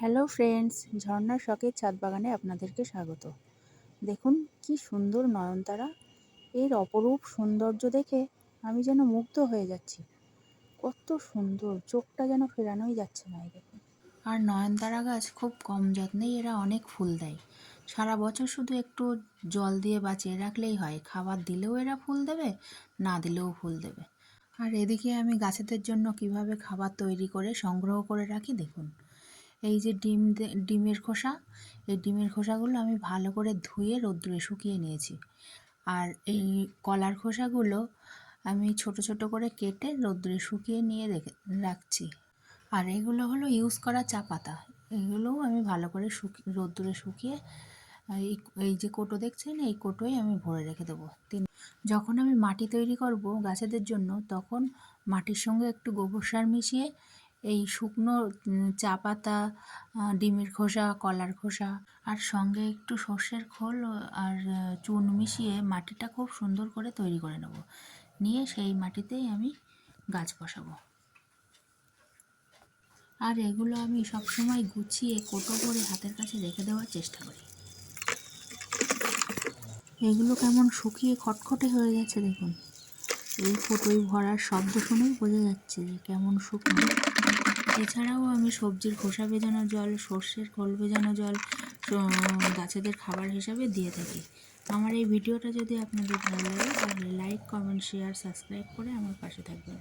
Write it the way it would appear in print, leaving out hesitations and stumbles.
Hello friends, ঝর্ণার শখের ছাদ বাগানে আপনাদেরকে স্বাগত। দেখুন কি সুন্দর নয়নতারা। এর অপরূপ সৌন্দর্য দেখে আমি যেন মুগ্ধ হয়ে যাচ্ছি। কত সুন্দর, চোখটা যেন ফেরানোই যাচ্ছে না। এই দেখুন। আর নয়নতারা গাছ খুব কম যত্নেই এরা অনেক ফুল দেয়। সারা বছর শুধু একটু জল দিয়ে বাঁচিয়ে রাখলেই হয়, খাবার দিলেও এরা ফুল দেবে, না দিলেও ফুল দেবে। আর এদিকে আমি গাছেদের জন্য কিভাবে খাবার তৈরি করে সংগ্রহ করে রাখি দেখুন। এই যে ডিমের খোসা, এই ডিমের খোসাগুলো আমি ভালো করে ধুয়ে রোদ্দুরে শুকিয়ে নিয়েছি। আর এই কলার খোসাগুলো আমি ছোট ছোট করে কেটে রোদ্দুরে শুকিয়ে নিয়ে রাখছি। আর এগুলো হলো ইউজ করা চা পাতা, এগুলোও আমি ভালো করে রোদ্দুরে শুকিয়ে এই এই যে কোটো দেখছেন, এই কোটোয় আমি ভরে রেখে দেবো। যখন আমি মাটি তৈরি করব গাছেদের জন্য, তখন মাটির সঙ্গে একটু গোবর সার মিশিয়ে এই শুকনো চা পাতা, ডিমের খোসা, কলার খোসা আর সঙ্গে একটু সর্ষের খোল আর চুন মিশিয়ে মাটিটা খুব সুন্দর করে তৈরি করে নেব। নিয়ে সেই মাটিতেই আমি গাছ বসাবো। আর এগুলো আমি সবসময় গুছিয়ে কোটো করে হাতের কাছে রেখে দেওয়ার চেষ্টা করি। এগুলো কেমন শুকিয়ে খটখটে হয়ে গেছে দেখুন। এই কোটোয় ভরার শব্দ শুনেই বোঝা যাচ্ছে যে কেমন শুকনো। এছাড়াও আমি সবজির খোসা ভেজানো জল, সর্ষের খোল ভেজানো জল গাছেদের খাবার হিসাবে দিয়ে থাকি। আমার এই ভিডিওটা যদি আপনাদের ভালো লাগে তাহলে লাইক, কমেন্ট, শেয়ার, সাবস্ক্রাইব করে আমার পাশে থাকবেন।